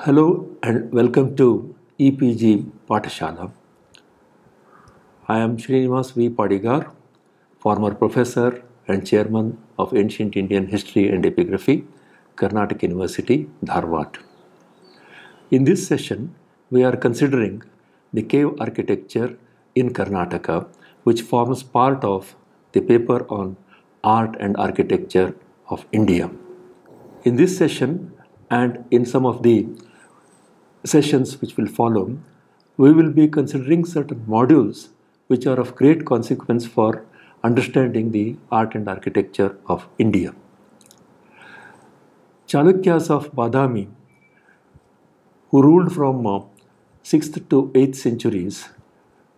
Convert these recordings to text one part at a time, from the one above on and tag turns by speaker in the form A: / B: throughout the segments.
A: Hello and welcome to EPG Pathshala. I am Srinivas V. Padigar, former professor and chairman of Ancient Indian History and Epigraphy, Karnataka University, Dharwad. In this session, we are considering the cave architecture in Karnataka, which forms part of the paper on art and architecture of India. In this session and in some of the sessions which will follow, we will be considering certain modules which are of great consequence for understanding the art and architecture of India. Chalukyas of Badami, who ruled from 6th to 8th centuries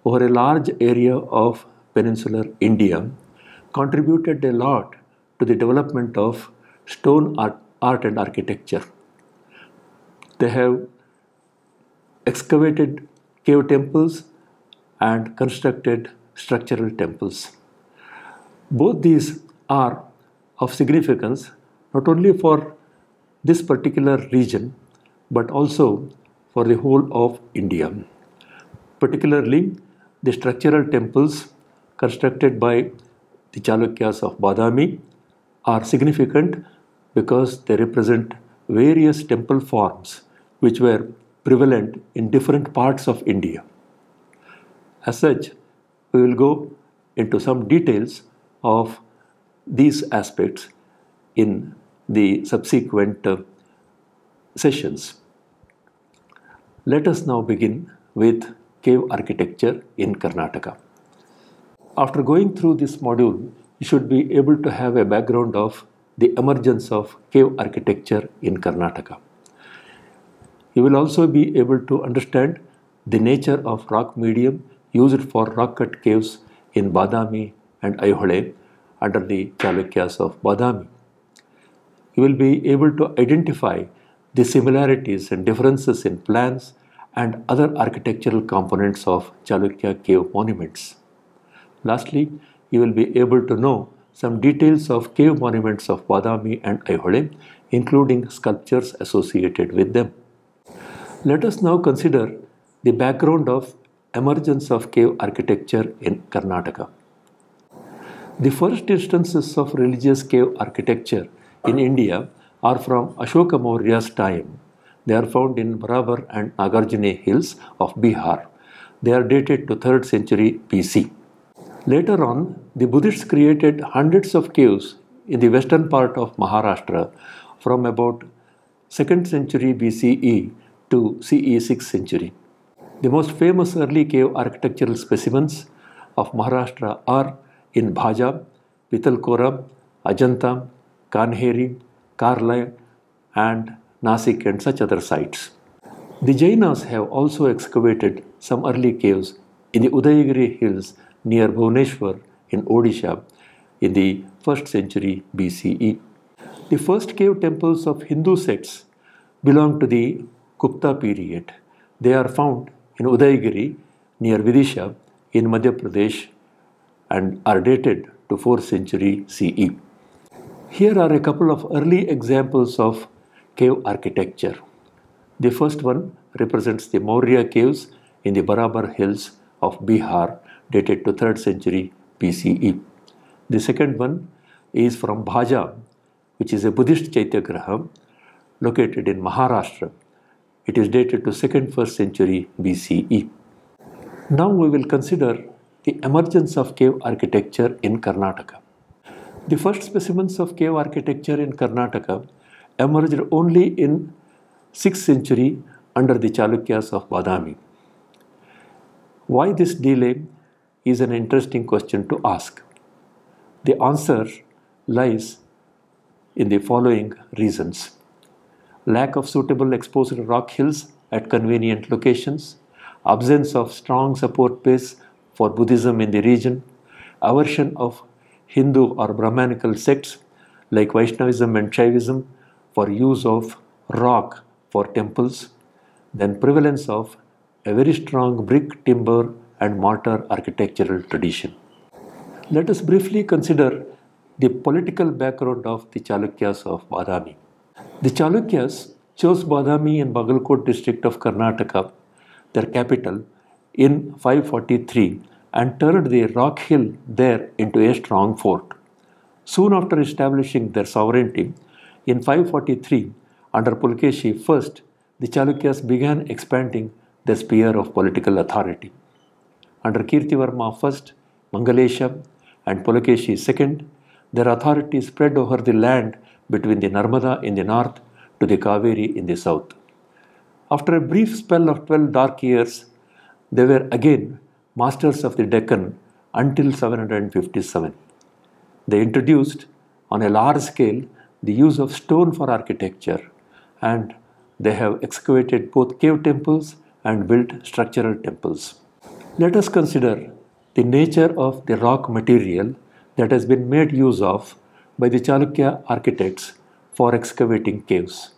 A: over a large area of peninsular India, contributed a lot to the development of stone art and architecture. They have excavated cave temples and constructed structural temples. Both these are of significance not only for this particular region but also for the whole of India. Particularly, the structural temples constructed by the Chalukyas of Badami are significant because they represent various temple forms which were prevalent in different parts of India. As such, we will go into some details of these aspects in the subsequent sessions. Let us now begin with cave architecture in Karnataka. After going through this module, you should be able to have a background of the emergence of cave architecture in Karnataka. You will also be able to understand the nature of rock medium used for rock cut caves in Badami and Aihole under the Chalukyas of Badami. You will be able to identify the similarities and differences in plans and other architectural components of Chalukya cave monuments. Lastly, you will be able to know some details of cave monuments of Badami and Aihole, including sculptures associated with them. Let us now consider the background of emergence of cave architecture in Karnataka. The first instances of religious cave architecture in India are from Ashoka Maurya's time. They are found in Barabar and Nagarjuna hills of Bihar. They are dated to 3rd century BC. Later on, the Buddhists created hundreds of caves in the western part of Maharashtra from about 2nd century BCE to CE 6th century. The most famous early cave architectural specimens of Maharashtra are in Bhaja, Pitalkora, Ajanta, Kanheri, Karla, and Nasik and such other sites. The Jainas have also excavated some early caves in the Udayagiri hills near Bhubaneswar in Odisha in the 1st century BCE. The first cave temples of Hindu sects belong to the Gupta period. They are found in Udayagiri near Vidisha in Madhya Pradesh and are dated to 4th century CE. Here are a couple of early examples of cave architecture. The first one represents the Maurya caves in the Barabar hills of Bihar dated to 3rd century BCE. The second one is from Bhaja, which is a Buddhist Chaityagraha located in Maharashtra. It is dated to 2nd 1st century BCE. Now we will consider the emergence of cave architecture in Karnataka. The first specimens of cave architecture in Karnataka emerged only in 6th century under the Chalukyas of Badami. Why this delay is an interesting question to ask. The answer lies in the following reasons: lack of suitable exposed rock hills at convenient locations, absence of strong support base for Buddhism in the region, aversion of Hindu or Brahmanical sects like Vaishnavism and Shaivism for use of rock for temples, then prevalence of a very strong brick, timber and mortar architectural tradition. Let us briefly consider the political background of the Chalukyas of Badami. The Chalukyas chose Badami in Bagalkot district of Karnataka, their capital, in 543 and turned the rock hill there into a strong fort. Soon after establishing their sovereignty, in 543, under Pulkeshi I, the Chalukyas began expanding their sphere of political authority. Under Kirtivarma I, Mangalesha, and Pulakeshi II, their authority spread over the land between the Narmada in the north to the Kaveri in the south. After a brief spell of 12 dark years, they were again masters of the Deccan until 757. They introduced on a large scale the use of stone for architecture, and they have excavated both cave temples and built structural temples. Let us consider the nature of the rock material that has been made use of by the Chalukya architects for excavating caves.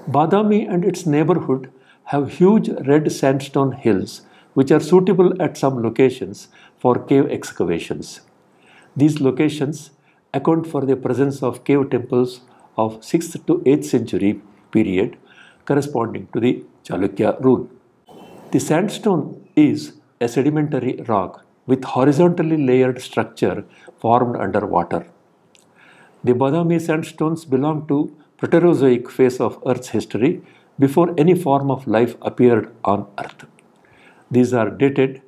A: Badami and its neighborhood have huge red sandstone hills which are suitable at some locations for cave excavations. These locations account for the presence of cave temples of 6th to 8th century period corresponding to the Chalukya rule. The sandstone is a sedimentary rock with horizontally layered structure formed under water. The Badami sandstones belong to Proterozoic phase of Earth's history before any form of life appeared on Earth. These are dated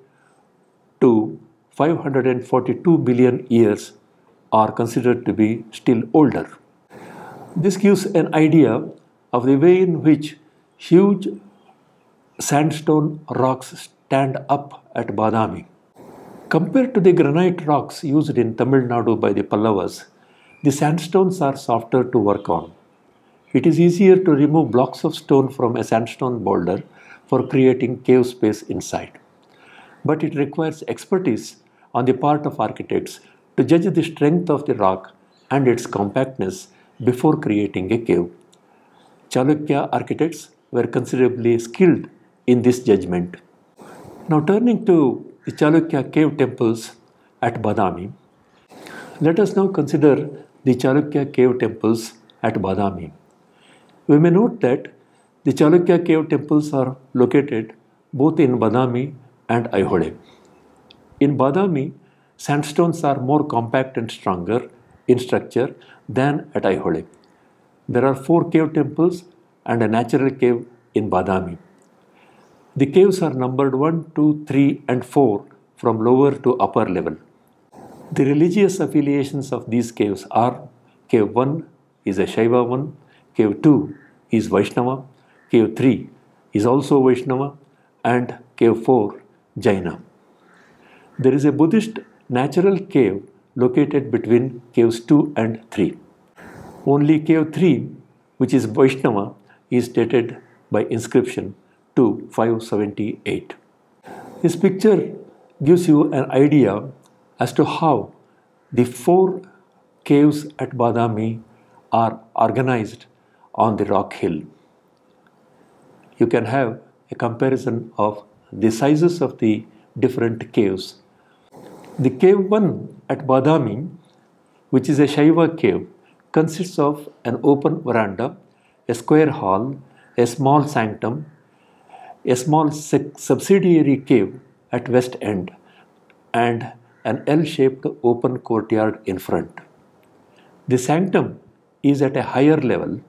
A: to 542 billion years, are considered to be still older. This gives an idea of the way in which huge sandstone rocks stand up at Badami. Compared to the granite rocks used in Tamil Nadu by the Pallavas, the sandstones are softer to work on. It is easier to remove blocks of stone from a sandstone boulder for creating cave space inside. But it requires expertise on the part of architects to judge the strength of the rock and its compactness before creating a cave. Chalukya architects were considerably skilled in this judgment. Now turning to the Chalukya cave temples at Badami, let us now consider the Chalukya cave temples at Badami. We may note that the Chalukya cave temples are located both in Badami and Aihole. In Badami, sandstones are more compact and stronger in structure than at Aihole. There are 4 cave temples and a natural cave in Badami. The caves are numbered 1, 2, 3 and 4 from lower to upper level. The religious affiliations of these caves are: Cave 1 is a Shaiva one, Cave 2 is Vaishnava, Cave 3 is also Vaishnava, and Cave 4 Jaina. There is a Buddhist natural cave located between caves 2 and 3. Only Cave 3, which is Vaishnava, is dated by inscription to 578. This picture gives you an idea as to how the 4 caves at Badami are organized on the rock hill. You can have a comparison of the sizes of the different caves. The cave 1 at Badami, which is a Shaiva cave, consists of an open veranda, a square hall, a small sanctum, a small subsidiary cave at west end, and an L-shaped open courtyard in front. The sanctum is at a higher level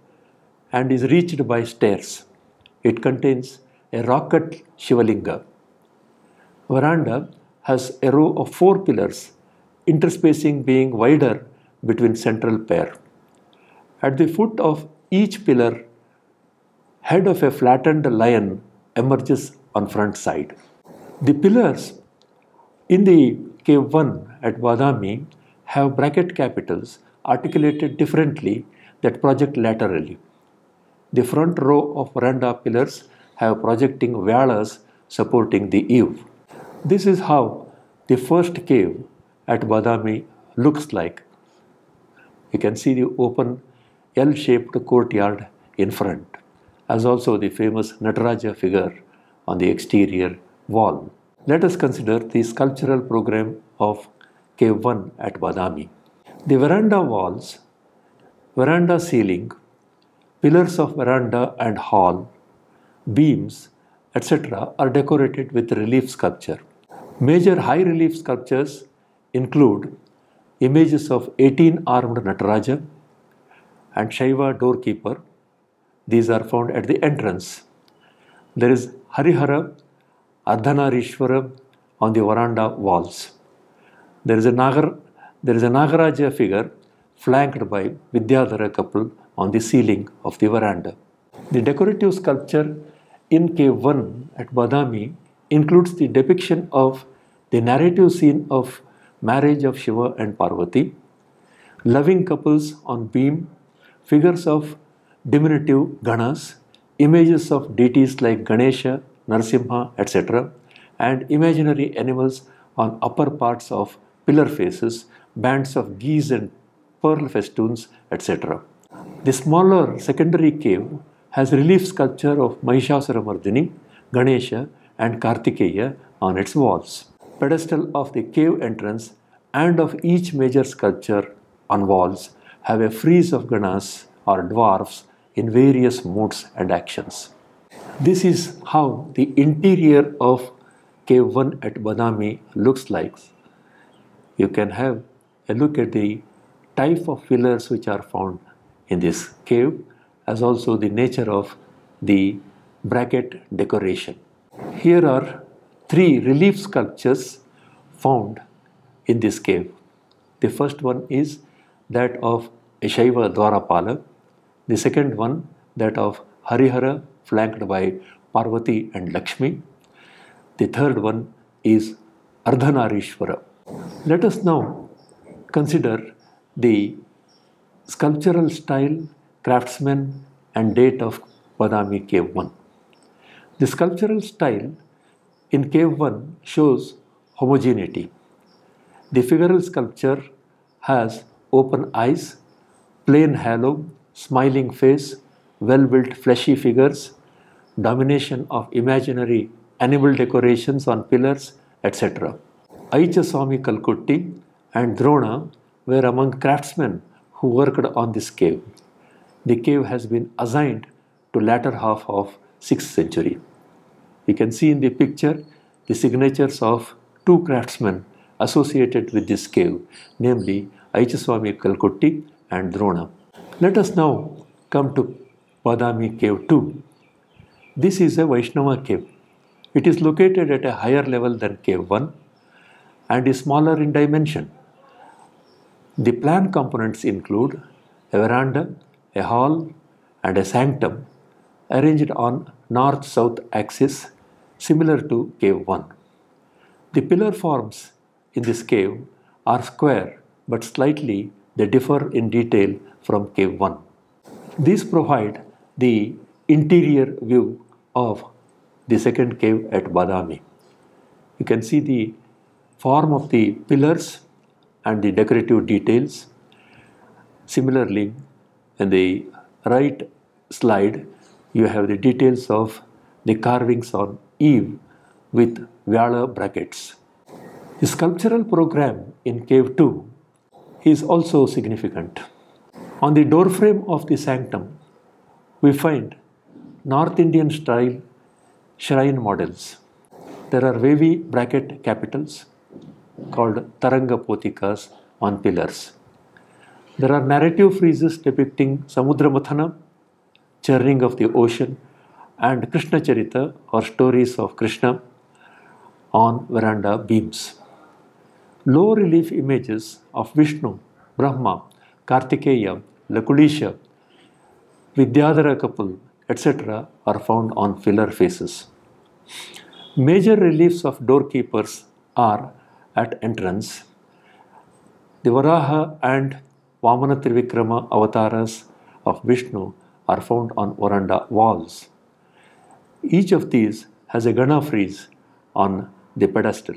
A: and is reached by stairs. It contains a rock-cut Shivalinga. Veranda has a row of 4 pillars, interspacing being wider between central pair. At the foot of each pillar, head of a flattened lion emerges on front side. The pillars in the Cave 1 at Badami have bracket capitals articulated differently that project laterally. The front row of veranda pillars have projecting vyalas supporting the eave. This is how the first cave at Badami looks like. You can see the open L-shaped courtyard in front, as also the famous Nataraja figure on the exterior wall. Let us consider the sculptural program of Cave 1 at Badami. The veranda walls, veranda ceiling, Pillars of veranda and hall, beams, etc. are decorated with relief sculpture. Major high relief sculptures include images of 18-armed Nataraja and Shaiva doorkeeper. These are found at the entrance. There is Harihara, Ardhanarishwara on the veranda walls. There is a Nagaraja figure flanked by Vidyadhara couple on the ceiling of the veranda. The decorative sculpture in Cave 1 at Badami includes the depiction of the narrative scene of marriage of Shiva and Parvati, loving couples on beam, figures of diminutive Ganas, images of deities like Ganesha, Narasimha, etc., and imaginary animals on upper parts of pillar faces, bands of geese and pearl festoons, etc. The smaller secondary cave has relief sculpture of Mahishasuramardini, Ganesha, and Kartikeya on its walls. Pedestal of the cave entrance and of each major sculpture on walls have a frieze of Ganas or dwarfs in various moods and actions. This is how the interior of Cave 1 at Badami looks like. You can have a look at the type of pillars which are found in this cave, as also the nature of the bracket decoration. Here are 3 relief sculptures found in this cave. The first one is that of a Shaiva Dwarapala. The second one, that of Harihara flanked by Parvati and Lakshmi. The third one is Ardhanarishwara. Let us now consider the sculptural style, craftsmen and date of Badami Cave 1. The sculptural style in Cave 1 shows homogeneity. The figural sculpture has open eyes, plain halo, smiling face, well-built fleshy figures, domination of imaginary animal decorations on pillars, etc. Aicha Swami Kalkutti and Drona were among craftsmen who worked on this cave. The cave has been assigned to latter half of 6th century. You can see in the picture the signatures of 2 craftsmen associated with this cave, namely Aicha Swami Kalkutti and Drona. Let us now come to Badami Cave 2. This is a Vaishnava cave. It is located at a higher level than Cave 1 and is smaller in dimension. The plan components include a veranda, a hall, and a sanctum arranged on north-south axis, similar to Cave 1. The pillar forms in this cave are square, but slightly they differ in detail from Cave 1. These provide the interior view of the second cave at Badami. You can see the form of the pillars and the decorative details. Similarly, in the right slide, you have the details of the carvings on eave with Vyala brackets. The sculptural program in Cave 2 is also significant. On the doorframe of the sanctum, we find North Indian style shrine models. There are wavy bracket capitals called Taranga Potikas on pillars. There are narrative friezes depicting Samudra Mathana, churning of the ocean, and Krishna Charita or stories of Krishna on veranda beams. Low relief images of Vishnu, Brahma, Kartikeya, Lakulisha, Vidyadhara couple, etc. are found on pillar faces. Major reliefs of doorkeepers are at entrance. The Varaha and Vamana Trivikrama avatars of Vishnu are found on veranda walls. Each of these has a Gana frieze on the pedestal.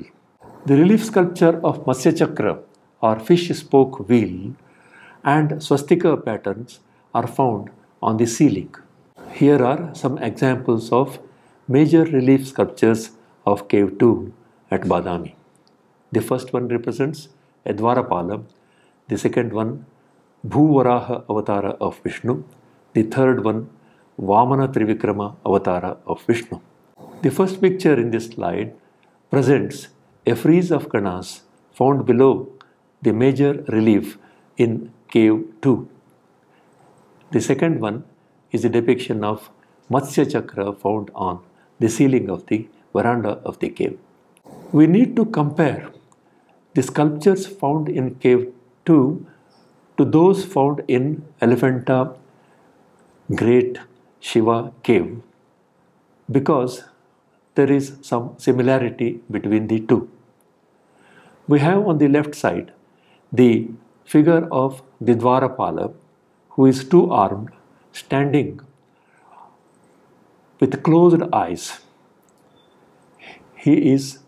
A: The relief sculpture of Matsya Chakra or fish spoke wheel and swastika patterns are found on the ceiling. Here are some examples of major relief sculptures of Cave 2 at Badami. The first one represents a Dwarapala, the second one Bhuvaraha Avatara of Vishnu, The third one, Vamana Trivikrama Avatara of Vishnu. The first picture in this slide presents a frieze of Ganas found below the major relief in cave 2. The second one is a depiction of Matsya Chakra found on the ceiling of the veranda of the cave. We need to compare the sculptures found in cave 2 to those found in Elephanta Great Shiva cave because there is some similarity between the two. We have on the left side the figure of the Dwarapala, who is two-armed, standing with closed eyes. He is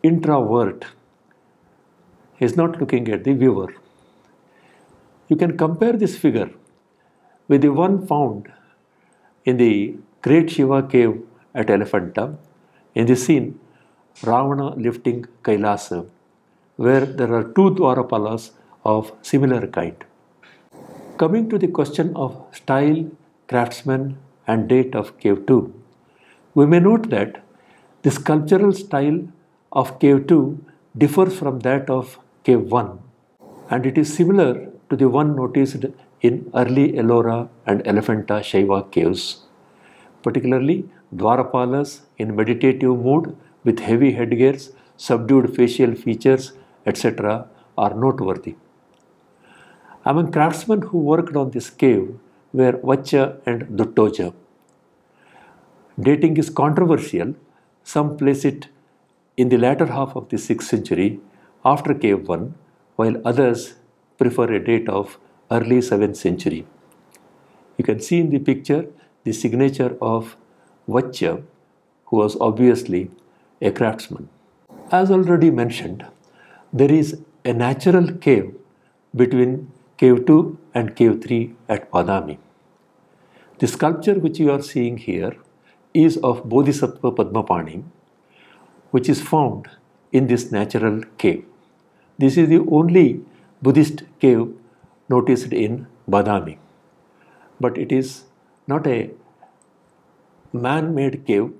A: introvert. He is not looking at the viewer. You can compare this figure with the one found in the Great Shiva cave at Elephanta in the scene Ravana lifting Kailasa, where there are two Dwarapalas of similar kind. Coming to the question of style, craftsman and date of cave 2, we may note that the sculptural style of cave 2 differs from that of cave 1, and it is similar to the one noticed in early Ellora and Elephanta Shaiva caves. Particularly, Dwarapalas in meditative mood with heavy headgears, subdued facial features, etc. are noteworthy. Among craftsmen who worked on this cave were Vacha and Duttoja. Dating is controversial. Some place it in the latter half of the 6th century after cave 1, while others prefer a date of early 7th century. You can see in the picture the signature of Vacha, who was obviously a craftsman. As already mentioned, there is a natural cave between cave 2 and cave 3 at Badami. The sculpture which you are seeing here is of Bodhisattva Padmapani, which is found in this natural cave. This is the only Buddhist cave noticed in Badami, but it is not a man-made cave.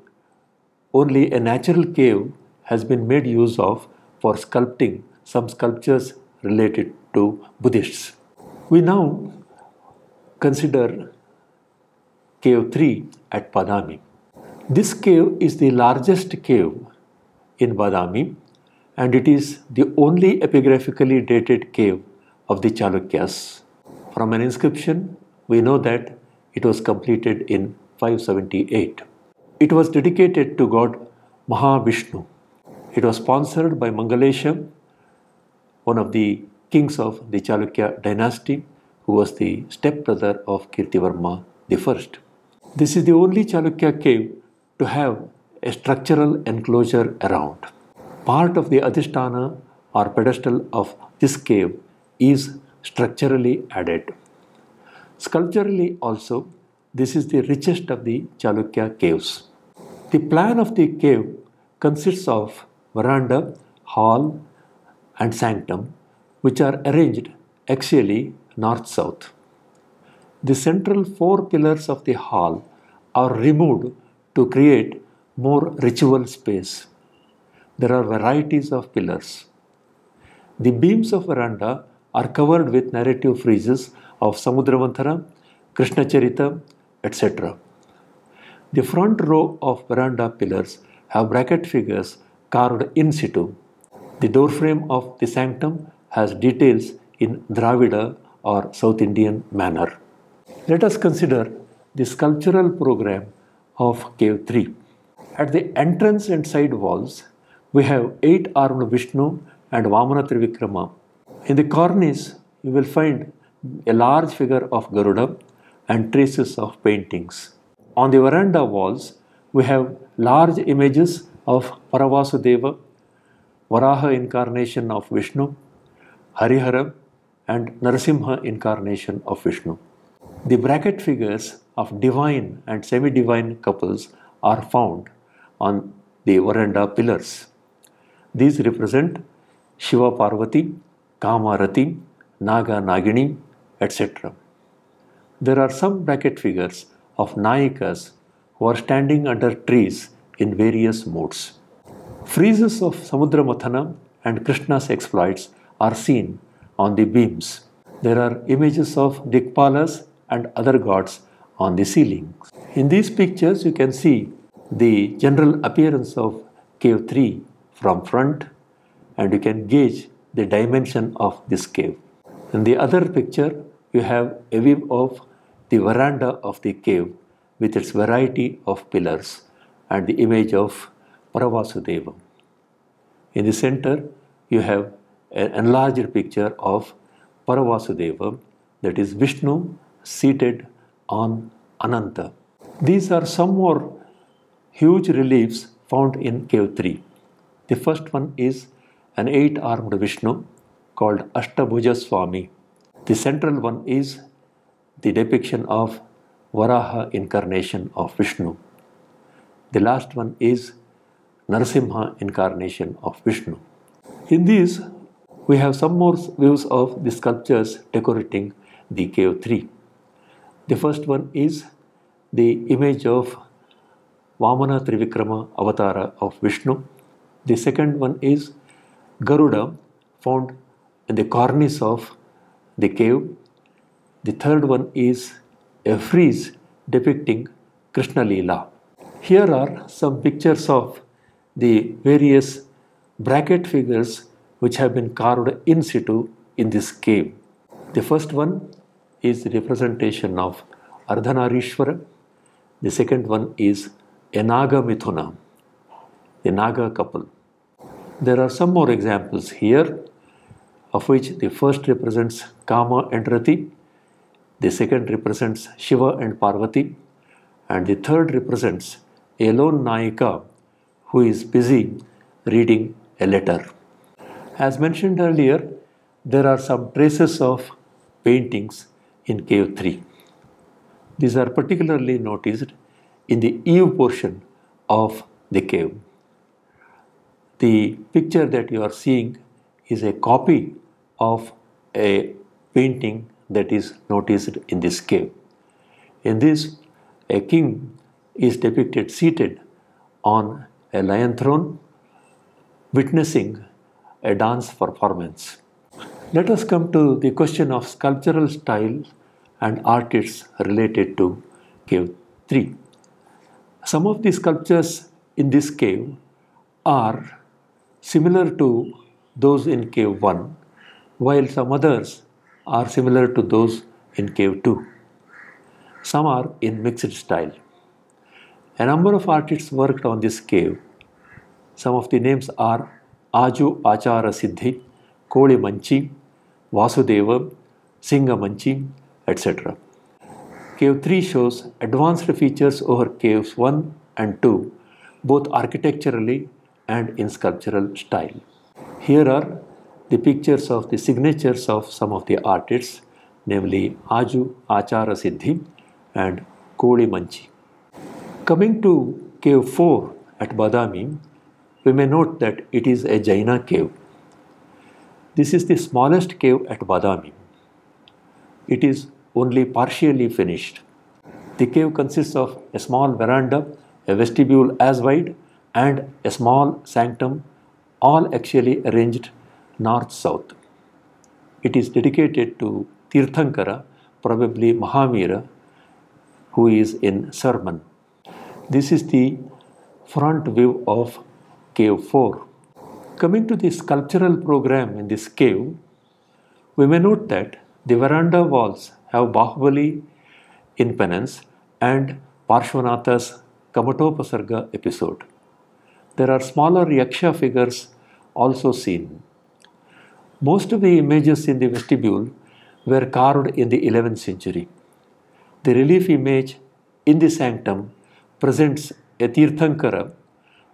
A: Only a natural cave has been made use of for sculpting some sculptures related to Buddhists. We now consider cave 3 at Badami. This cave is the largest cave in Badami, and it is the only epigraphically dated cave of the Chalukyas. From an inscription, we know that it was completed in 578. It was dedicated to God Mahavishnu. It was sponsored by Mangalesha, one of the kings of the Chalukya dynasty, who was the stepbrother of Kirtivarma I. This is the only Chalukya cave to have a structural enclosure around. Part of the Adhisthana or pedestal of this cave is structurally added. Sculpturally also, this is the richest of the Chalukya caves. The plan of the cave consists of veranda, hall and sanctum, which are arranged axially north-south. The central 4 pillars of the hall are removed to create more ritual space. There are varieties of pillars. The beams of veranda are covered with narrative friezes of Samudramanthana, Krishna Charita, etc. The front row of veranda pillars have bracket figures carved in situ. The doorframe of the sanctum has details in Dravida or South Indian manner. Let us consider the sculptural program of cave 3. At the entrance and side walls, we have 8-armed Vishnu and Vamana Trivikrama. In the cornice, you will find a large figure of Garuda and traces of paintings. On the veranda walls, we have large images of Paravasudeva, Varaha incarnation of Vishnu, Harihara and Narasimha incarnation of Vishnu. The bracket figures of divine and semi-divine couples are found on the veranda pillars. These represent Shiva Parvati, Kama Rati, Naga Nagini, etc. There are some bracket figures of Nayikas who are standing under trees in various moods. Friezes of Samudra Mathana and Krishna's exploits are seen on the beams. There are images of Dikpalas and other gods on the ceiling. In these pictures, you can see the general appearance of cave 3 from front, and you can gauge the dimension of this cave. In the other picture, you have a view of the veranda of the cave with its variety of pillars and the image of Paravasudeva. In the center, you have an enlarged picture of Paravasudeva, that is Vishnu seated on Ananta. These are some more huge reliefs found in cave 3. The first one is an 8-armed Vishnu called Ashtabhuja Swami. The central one is the depiction of Varaha incarnation of Vishnu. The last one is Narasimha incarnation of Vishnu. In these, we have some more views of the sculptures decorating the cave 3. The first one is the image of Vamana Trivikrama Avatara of Vishnu. The second one is Garuda found in the cornice of the cave. The third one is a frieze depicting Krishna Leela. Here are some pictures of the various bracket figures which have been carved in situ in this cave. The first one is the representation of Ardhanarishwara. The second one is a Naga Mithuna, the Naga couple. There are some more examples here, of which the first represents Kama and Rati, the second represents Shiva and Parvati, and the third represents a lone Nayika who is busy reading a letter. As mentioned earlier, there are some traces of paintings in cave 3. These are particularly noticed in the eave portion of the cave. The picture that you are seeing is a copy of a painting that is noticed in this cave. In this, a king is depicted seated on a lion throne, witnessing a dance performance. Let us come to the question of sculptural style and artists related to cave 3. Some of the sculptures in this cave are similar to those in cave 1, while some others are similar to those in cave 2. Some are in mixed style. A number of artists worked on this cave. Some of the names are Aju Achara Siddhi, Koli Manchi, Vasudeva, Singa Manchi, etc. Cave 3 shows advanced features over caves 1 and 2, both architecturally and in sculptural style. Here are the pictures of the signatures of some of the artists, namely Aju Achara Siddhi and Koli Manchi. Coming to cave 4 at Badami, we may note that it is a Jaina cave. This is the smallest cave at Badami. It is only partially finished. The cave consists of a small veranda, a vestibule as wide, and a small sanctum, all axially arranged north-south. It is dedicated to Tirthankara, probably Mahavira, who is in Sarman. This is the front view of cave 4. Coming to the sculptural program in this cave, we may note that the veranda walls have Bahubali in penance and Parshvanatha's Kamatopasarga episode. There are smaller Yaksha figures also seen. Most of the images in the vestibule were carved in the 11th century. The relief image in the sanctum presents a Tirthankara,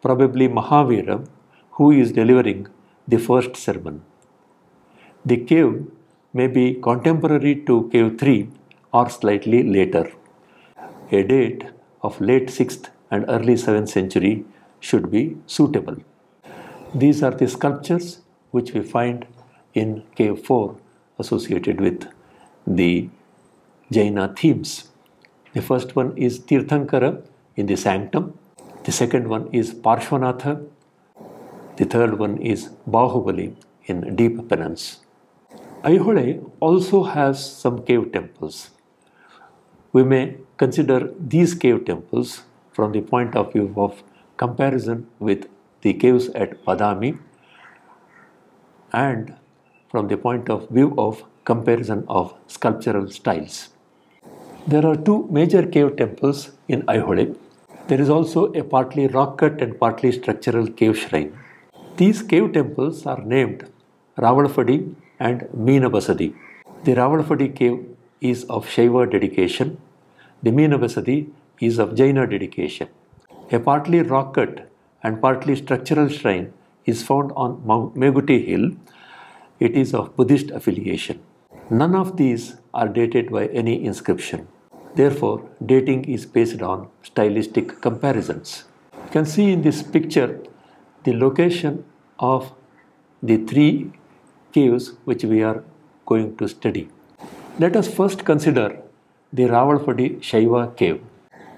A: probably Mahavira, who is delivering the first sermon. The cave may be contemporary to cave 3 or slightly later. A date of late 6th and early 7th century should be suitable. These are the sculptures which we find in cave 4 associated with the Jaina themes. The first one is Tirthankara in the sanctum. The second one is Parshvanatha. The third one is Bahubali in deep penance. Aihole also has some cave temples. We may consider these cave temples from the point of view of comparison with the caves at Badami and from the point of view of comparison of sculptural styles. There are two major cave temples in Aihole. There is also a partly rock cut and partly structural cave shrine. These cave temples are named Ravalapadi and Meenabasadi. The Ravalapadi cave is of Shaiva dedication. The Meenabasadi is of Jaina dedication. A partly rock cut and partly structural shrine is found on Mount Meguti Hill. It is of Buddhist affiliation. None of these are dated by any inscription. Therefore, dating is based on stylistic comparisons. You can see in this picture the location of the three caves which we are going to study. Let us first consider the Ravalapadi Shaiva cave.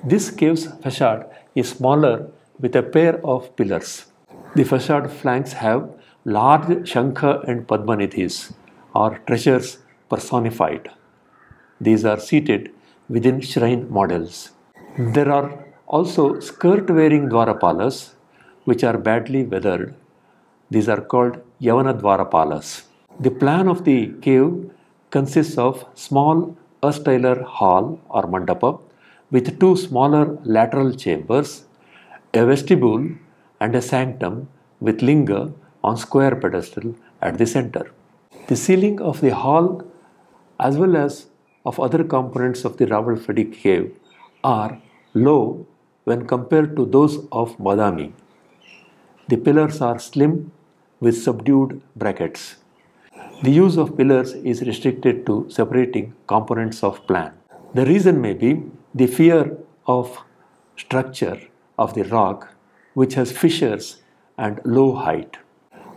A: This cave's facade is smaller with a pair of pillars. The facade flanks have large Shankha and Padmanidhis or treasures personified. These are seated within shrine models. There are also skirt-wearing Dwarapalas which are badly weathered. These are called Yavana Dwarapalas. The plan of the cave consists of small austral hall or mandapa with two smaller lateral chambers, a vestibule and a sanctum with linga on square pedestal at the center. The ceiling of the hall as well as of other components of the Ravalapadi cave are low when compared to those of Badami. The pillars are slim with subdued brackets. The use of pillars is restricted to separating components of plan. The reason may be the fear of structure of the rock which has fissures and low height.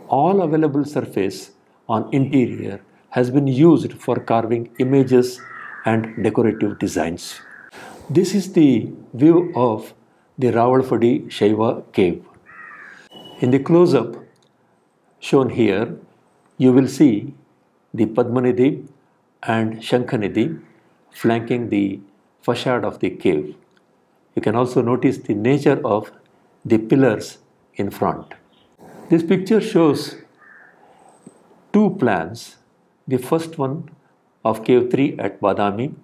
A: All available surface on interior has been used for carving images and decorative designs. This is the view of the Ravalapadi Shaiva cave. In the close-up shown here, you will see the Padmanidhi and Shankhanidhi flanking the facade of the cave. You can also notice the nature of the pillars in front. This picture shows two plans. The first one of cave 3 at Badami,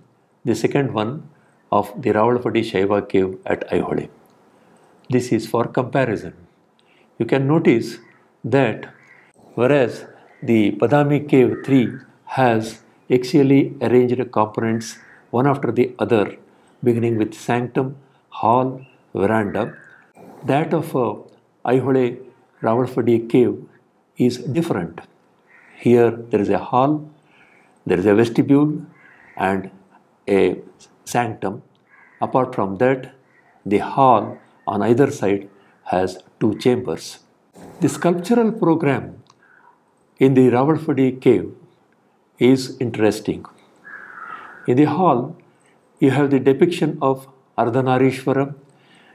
A: the second one of the Ravalapadi Shaiva cave at Aihole. This is for comparison. You can notice that whereas the Badami cave 3 has axially arranged components one after the other, beginning with sanctum, hall, veranda, that of Aihole Ravalapadi cave is different. Here there is a hall, there is a vestibule and a sanctum. Apart from that, the hall on either side has two chambers. The sculptural program in the Ravalapadi cave is interesting. In the hall, you have the depiction of Ardhanarishwara,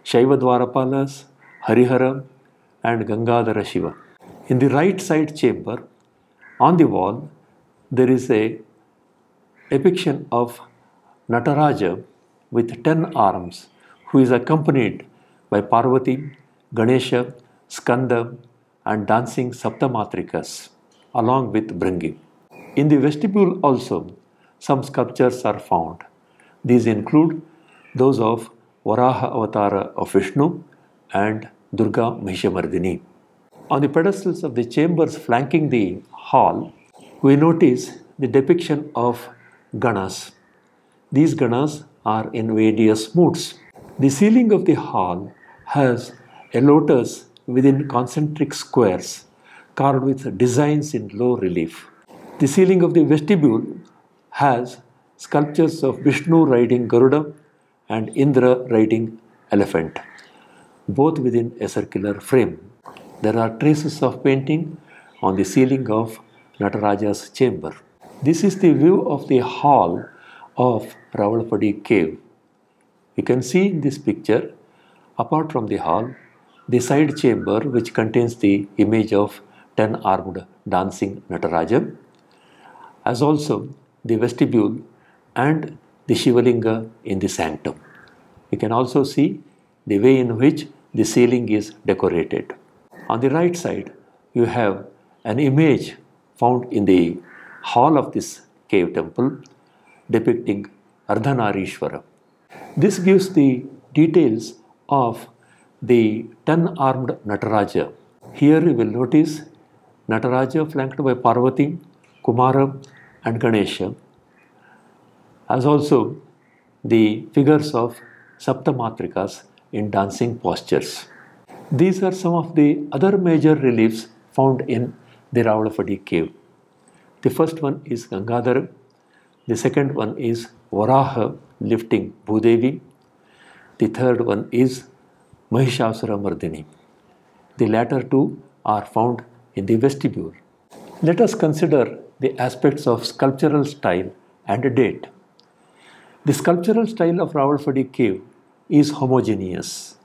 A: Shaiva Dwarapalas, Harihara and Gangadhara Shiva. In the right side chamber, on the wall, there is a depiction of Nataraja with 10 arms, who is accompanied by Parvati, Ganesha, Skanda and dancing Saptamatrikas along with Bringi. In the vestibule also, some sculptures are found. These include those of Varaha Avatara of Vishnu and Durga Mahishamardini. On the pedestals of the chambers flanking the hall, we notice the depiction of Ganas. These Ganas are in various moods. The ceiling of the hall has a lotus within concentric squares carved with designs in low relief. The ceiling of the vestibule has sculptures of Vishnu riding Garuda and Indra riding elephant, both within a circular frame. There are traces of painting on the ceiling of Nataraja's chamber. This is the view of the hall of Rawalpindi cave. You can see in this picture, apart from the hall, the side chamber which contains the image of 10 armed dancing Nataraja, as also the vestibule and the Shivalinga in the sanctum. You can also see the way in which the ceiling is decorated. On the right side, you have an image found in the hall of this cave temple depicting Ardhanarishwara. This gives the details of the 10 armed Nataraja. Here you will notice Nataraja flanked by Parvati, Kumara and Ganesha, as also the figures of Saptamatrikas in dancing postures. These are some of the other major reliefs found in the Rawalpindi cave. The first one is Gangadhara, the second one is Varaha lifting Bhudevi, the third one is Mahishasura Mardini. The latter two are found in the vestibule. Let us consider the aspects of sculptural style and date. The sculptural style of Rawalpindi cave is homogeneous.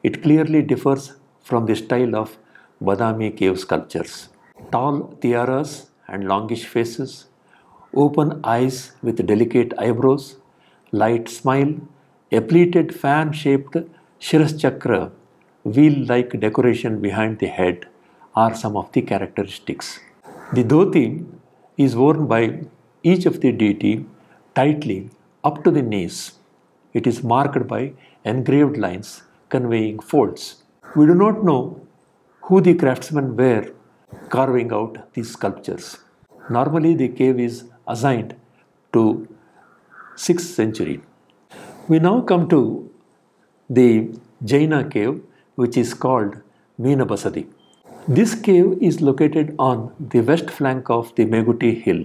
A: It clearly differs from the style of Badami cave sculptures. Tall tiaras and longish faces, open eyes with delicate eyebrows, light smile, a pleated fan-shaped Shiras Chakra, wheel-like decoration behind the head are some of the characteristics. The dhoti is worn by each of the deity tightly up to the knees. It is marked by engraved lines conveying folds. We do not know who the craftsmen were carving out these sculptures. Normally the cave is assigned to 6th century. We now come to the Jaina cave, which is called Meenabasadi. This cave is located on the west flank of the Meguti hill.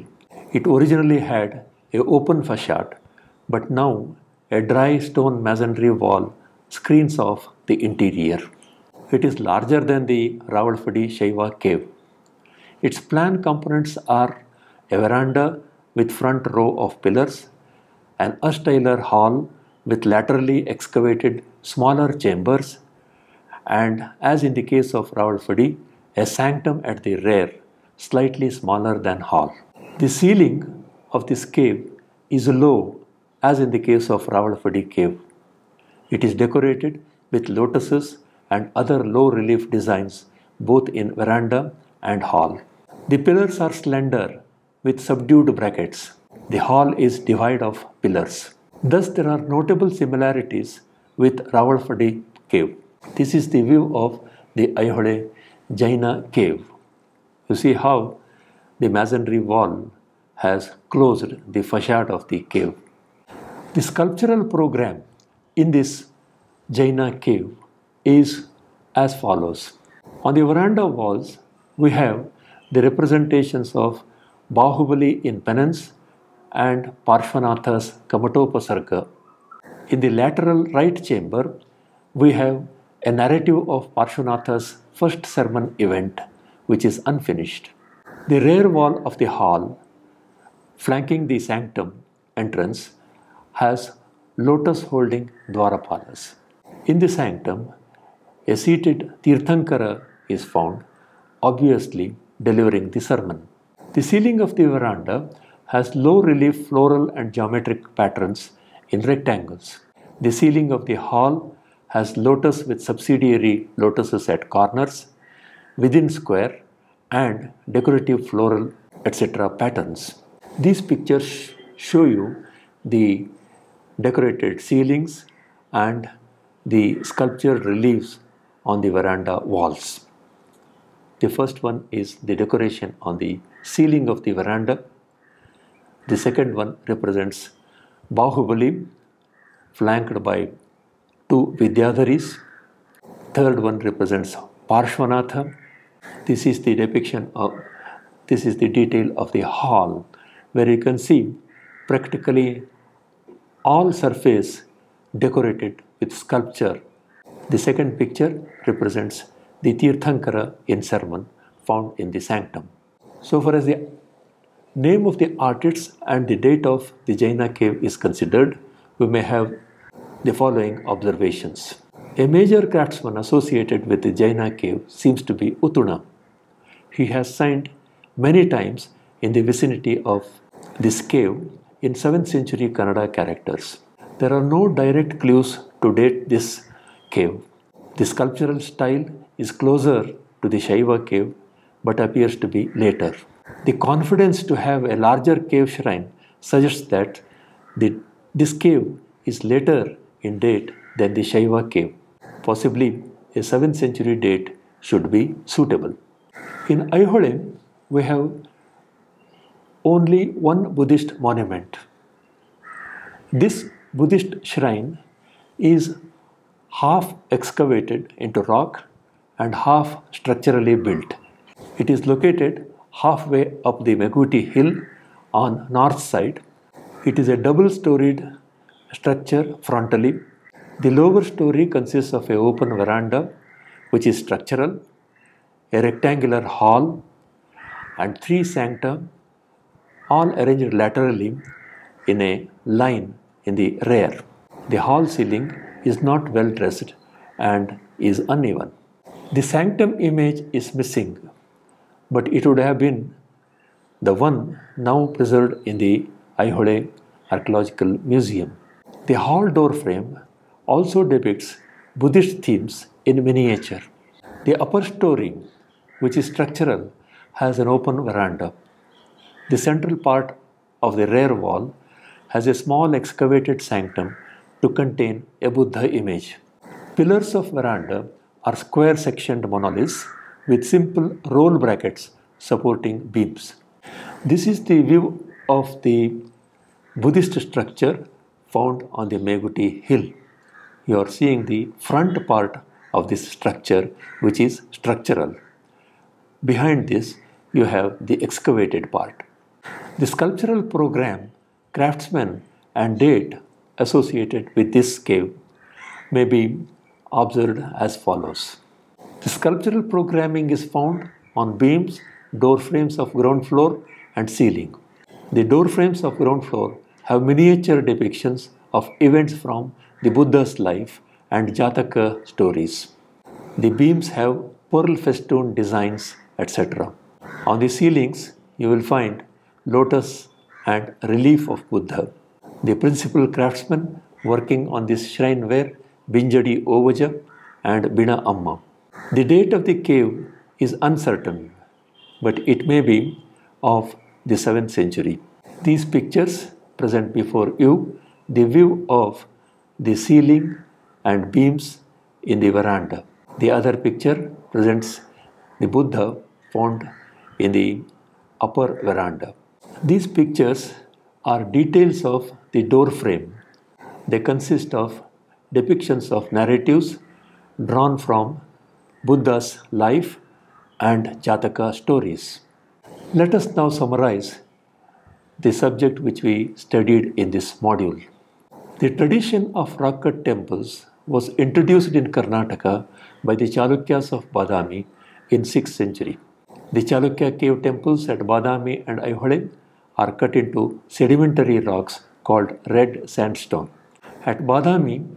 A: It originally had an open facade, but now a dry stone masonry wall screens off the interior. It is larger than the Rawalpindi Shaiva cave. Its plan components are a veranda with front row of pillars, an austere hall with laterally excavated smaller chambers, and as in the case of Rawalpindi, a sanctum at the rear, slightly smaller than hall. The ceiling of this cave is low, as in the case of Rawalpindi cave. It is decorated with lotuses and other low relief designs both in veranda and hall. The pillars are slender with subdued brackets. The hall is devoid of pillars. Thus there are notable similarities with Rawalpindi cave. This is the view of the Aihole Jaina cave. You see how the masonry wall has closed the facade of the cave. The sculptural program in this Jaina cave is as follows. On the veranda walls, we have the representations of Bahubali in penance and Parshvanatha's Kamatopasarga. In the lateral right chamber, we have a narrative of Parshvanatha's first sermon event, which is unfinished. The rear wall of the hall, flanking the sanctum entrance, has lotus holding Dwarapalas. In the sanctum, a seated Tirthankara is found, obviously delivering the sermon. The ceiling of the veranda has low relief floral and geometric patterns in rectangles. The ceiling of the hall has lotus with subsidiary lotuses at corners, within square, and decorative floral, etc. patterns. These pictures show you the decorated ceilings and the sculptured reliefs on the veranda walls. The first one is the decoration on the ceiling of the veranda. The second one represents Bahubali flanked by two Vidyadharis. Third one represents Parshvanatha. This is the detail of the hall, where you can see practically all surface decorated with sculpture. The second picture represents the Tirthankara in sermon found in the sanctum. So far as the name of the artist and the date of the Jaina cave is considered, we may have the following observations. A major craftsman associated with the Jaina cave seems to be Utuna. He has signed many times in the vicinity of this cave in 7th century Kannada characters. There are no direct clues to date this cave. The sculptural style is closer to the Shaiva cave but appears to be later. The confidence to have a larger cave shrine suggests that this cave is later in date than the Shaiva cave. Possibly a 7th century date should be suitable. In Aihole, we have only one Buddhist monument. This Buddhist shrine is half excavated into rock and half structurally built. It is located halfway up the Meguti hill on north side. It is a double-storied structure frontally. The lower story consists of an open veranda, which is structural, a rectangular hall, and 3 sancta, all arranged laterally in a line in the rear. The hall ceiling is not well dressed and is uneven. The sanctum image is missing, but it would have been the one now preserved in the Aihole Archaeological Museum. The hall door frame also depicts Buddhist themes in miniature. The upper story, which is structural, has an open veranda. The central part of the rear wall has a small excavated sanctum to contain a Buddha image. Pillars of veranda are square sectioned monoliths with simple roll brackets supporting beams. This is the view of the Buddhist structure found on the Meguti hill. You are seeing the front part of this structure, which is structural. Behind this, you have the excavated part. The sculptural program, craftsmen, and date associated with this cave may be observed as follows. The sculptural programming is found on beams, door frames of ground floor, and ceiling. The door frames of ground floor have miniature depictions of events from the Buddha's life and Jataka stories. The beams have pearl festoon designs, etc. On the ceilings, you will find lotus and relief of Buddha. The principal craftsmen working on this shrine were Binjadi Ovaja and Bina Amma. The date of the cave is uncertain, but it may be of the 7th century. These pictures present before you the view of the ceiling and beams in the veranda. The other picture presents the Buddha found in the upper veranda. These pictures are details of the door frame. They consist of depictions of narratives drawn from Buddha's life and Jataka stories. Let us now summarize the subject which we studied in this module. The tradition of rock-cut temples was introduced in Karnataka by the Chalukyas of Badami in 6th century. The Chalukya cave temples at Badami and Aihole are cut into sedimentary rocks called red sandstone. At Badami,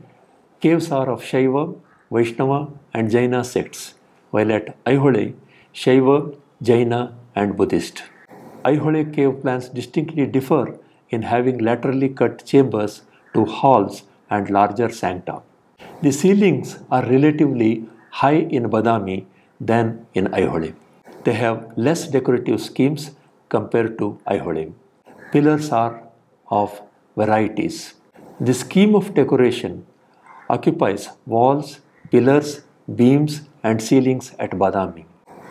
A: caves are of Shaiva, Vaishnava and Jaina sects, while at Aihole, Shaiva, Jaina and Buddhist. Aihole cave plans distinctly differ in having laterally cut chambers to halls and larger sancta. The ceilings are relatively high in Badami than in Aihole. They have less decorative schemes compared to Aihole. Pillars are of varieties. The scheme of decoration occupies walls, pillars, beams and ceilings at Badami.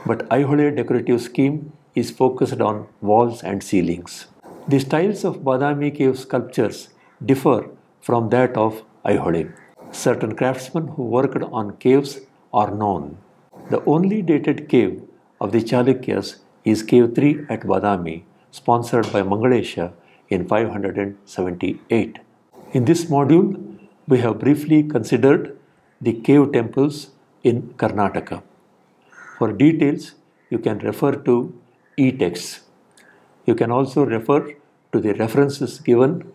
A: But Aihole decorative scheme is focused on walls and ceilings. The styles of Badami cave sculptures differ from that of Aihole. Certain craftsmen who worked on caves are known. The only dated cave of the Chalukyas is Cave 3 at Badami, sponsored by Mangalesha in 578. In this module, we have briefly considered the cave temples in Karnataka. For details, you can refer to e-texts. You can also refer to the references given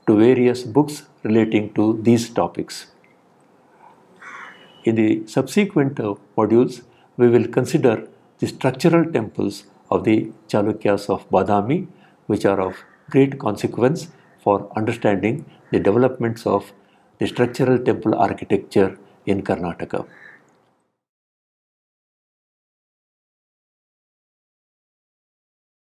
A: to various books relating to these topics. In the subsequent modules, we will consider the structural temples of the Chalukyas of Badami, which are of great consequence for understanding the developments of the structural temple architecture in Karnataka.